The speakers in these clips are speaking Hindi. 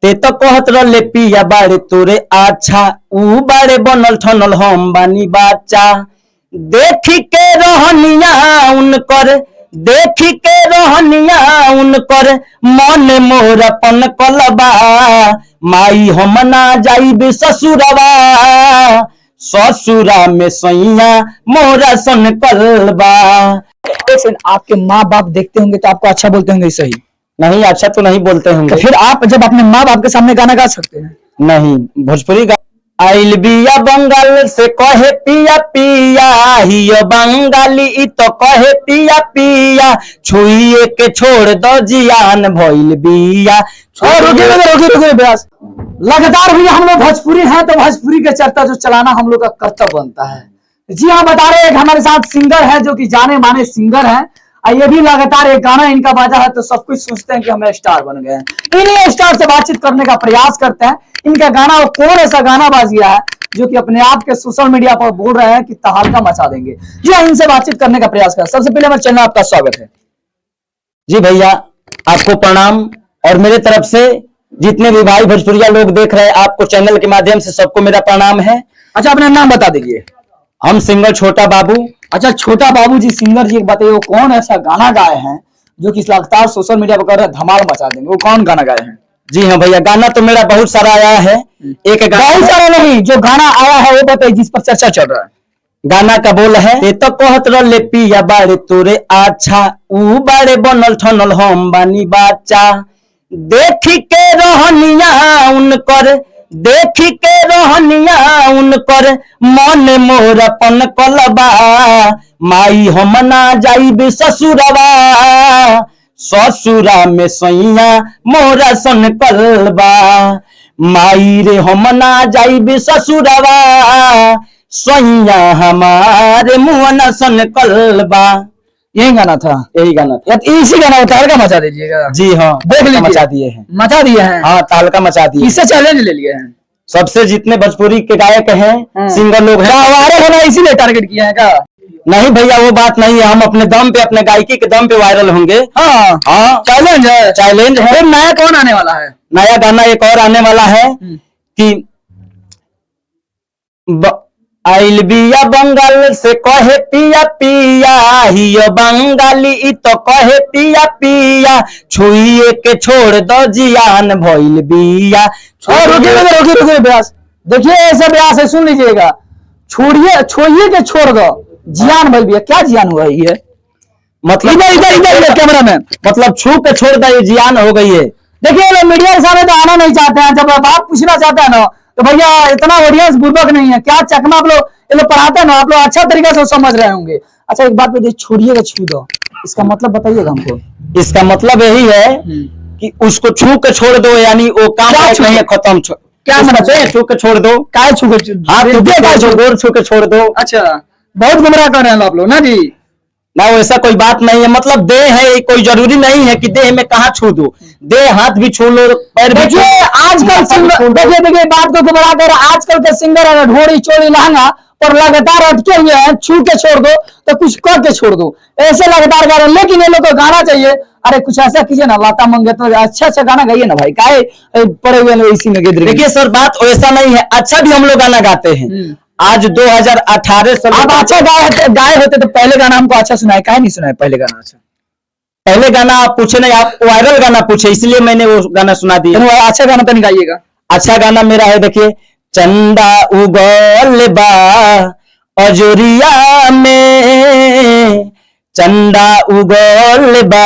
ते तो कहत रहे पिया बाड़े तोरे अच्छा ऊ बाड़े बनल ठनल हम बानी बाचा। देखी के रहनिया उनकर देखी के रहनिया उनकर मन मोर अपन कलबा। माई हम ना जाइब ससुरवा ससुरा में सैया मोरा सन कलबा। आपके माँ बाप देखते होंगे तो आपको अच्छा बोलते होंगे, सही? नहीं, अच्छा तो नहीं बोलते होंगे। तो फिर आप जब अपने माँ बाप के सामने गाना गा सकते हैं? नहीं, भोजपुरी आइल बिया बंगाल से कहे पिया पिया हियो बंगाली इ तो कहे पिया पिया छुइए के छोड़ दो जियान भइल बिया। रुकिए ब्यास, लगातार भैया हम लोग भोजपुरी हैं तो भोजपुरी के चर्चा जो चलाना हम लोग का कर्तव्य बनता है। जी हाँ, बता रहे एक हमारे साथ सिंगर है जो कि जाने माने सिंगर हैं। ये भी लगातार एक गाना इनका बाजा है तो सब कुछ सोचते हैं कि हम स्टार बन गए हैं। इन्हीं स्टार से बातचीत करने का प्रयास करते हैं। इनका गाना वो कौन ऐसा गाना बाजिया है जो कि अपने आप के सोशल मीडिया पर बोल रहे हैं कि तहलका मचा देंगे। जी हाँ, इनसे बातचीत करने का प्रयास करें। सबसे पहले हमारे चैनल आपका स्वागत है। जी भैया, आपको प्रणाम। और मेरे तरफ से जितने भी भाई भोजपुरिया लोग देख रहे हैं आपको चैनल के माध्यम से सबको मेरा प्रणाम है। अच्छा, अपना नाम बता दीजिए। हम सिंगर छोटा बाबू। अच्छा, छोटा बाबू जी सिंगर जी, बताइए वो कौन ऐसा गाना गाए हैं जो कि लगातार सोशल मीडिया पर धमाल मचा देंगे? वो कौन गाना गाए हैं? जी हाँ भैया, गाना तो मेरा बहुत सारा आया है। एक बहुत सारा नहीं, जो गाना आया है वो बताइए जिस पर चर्चा चल रहा है। गाना का बोल है ये तो कहत रहे पिया बाड़े तोरे अच्छा ऊ बाड़े बनल ठनल हम बानी बाचा। देखी के रहनिया उनकर देखी के रहनिया उनकर मन मोर अपन कलबा। माई हम ना जाइब ससुरवा ससुरा में सैया मोरा सन कलबा। माई रे हम ना जाइब ससुरवा सैया हमारे मुहना सन कलबा। यही गाना था? यही गाना था। इसी गाना को तहलका मचा दीजिएगा। जी हाँ, देख मचा दिए हैं। मचा दिए हैं? हाँ, तहलका मचा दिए। इससे चैलेंज ले लिए हैं? सबसे जितने भोजपुरी के गायक हैं, सिंगर लोग हैं, वायरल होना इसीलिए टारगेट किया है क्या? नहीं भैया, वो बात नहीं है। हम अपने दम पे, अपने गायकी के दम पे वायरल होंगे। हाँ हाँ, चैलेंज है, चैलेंज है। नया कौन आने वाला है? नया गाना एक और आने वाला है कि आइल बिया बंगाल से कहे पिया पिया हियो बंगाली इ तो कहे पिया पिया छुइए के छोड़ दो जियान भइल बिया। रुकिए ब्यास, देखिए ऐसा ब्यास है, सुन लीजिएगा। छोड़िए के छोड़ दो जियान भइल बिया। क्या जियान हुआ है? मतलब इधर कैमरा मैन, मतलब छू के छोड़ दो, ये जियान हो गई है। देखिए लोग मीडिया के सामने तो आना नहीं चाहते हैं। जब बात पूछना चाहते हैं ना तो भैया इतना ऑडियंस बुर्बक नहीं है। क्या चकमा आप लोग ये लोग पढ़ाते हैं ना, आप लोग अच्छा तरीके से समझ रहे होंगे। अच्छा, एक बात बताइए, छोड़िएगा छू दो, इसका मतलब बताइएगा हमको। इसका मतलब यही है कि उसको छू के छोड़ दो, यानी वो काम नहीं है, खत्म। क्या मतलब? छू के छोड़ दो, काय छू के? गोर छू के छोड़ दो। अच्छा, बहुत गुमराह कर रहे हैं आप लोग ना जी। ना, वैसा कोई बात नहीं है। मतलब देह है, कोई जरूरी नहीं है कि देह में कहाँ छू दो। देह हाथ भी छू लो, पैर भी। देखिए आजकल सिंगर, देखिए बात को गुमराह कर, आजकल के सिंगर अगर ढोड़ी चोरी लहंगा और लगातार अटके हुए हैं, छू के छोड़ दो तो कुछ कर के छोड़ दो, ऐसे लगातार गा रहे हैं। लेकिन ये लोग को गाना चाहिए। अरे कुछ ऐसा कीजिए ना, लता मंगेशकर अच्छा अच्छा गाना गाइए ना भाई, काहे पड़े हुए इसी में गिर। देखिए सर, बात वैसा नहीं है। अच्छा भी हम लोग गाना गाते हैं। आज 2018 साल आप अच्छा गाए होते तो पहले गाना हमको अच्छा सुनाए, काहे नहीं सुनाए पहले गाना? अच्छा, पहले गाना आप पूछे नहीं, आप वायरल गाना पूछे, इसलिए मैंने वो गाना सुना दिया। अच्छा गाना तो नहीं गाइएगा। अच्छा गाना मेरा है, देखिए। चंदा उगल बा अजोरिया में, चंदा उगल बा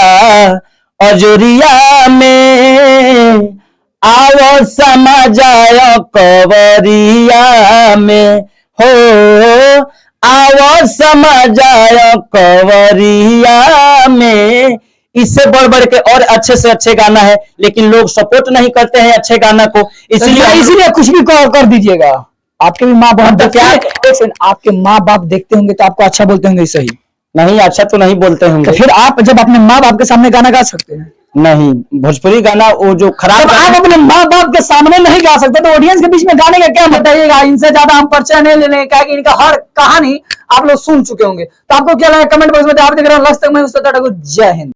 अजोरिया में, आओ समा जाय कवरिया में हो, आओ समा जाय कवरिया में। इससे बढ़ बढ़ के और अच्छे से अच्छे गाना है, लेकिन लोग सपोर्ट नहीं करते हैं अच्छे गाना को, इसीलिए कुछ भी कर दीजिएगा। आपके भी माँ बाप आपके माँ बाप देखते होंगे तो आपको अच्छा बोलते होंगे, सही? नहीं, अच्छा तो नहीं बोलते होंगे। फिर आप जब अपने माँ बाप के सामने गाना गा सकते हैं? नहीं, भोजपुरी गाना वो जो खराब, आप अपने माँ बाप के सामने नहीं गा सकते तो ऑडियंस के बीच में गाने का क्या बताइएगा? इनसे ज्यादा हम परिचय नहीं लेने का, इनका हर कहानी आप लोग सुन चुके होंगे। तो आपको क्या लगा कमेंट बॉक्स में? आप देख रहे हैं लक्ष्य तक मैं, जय हिंद।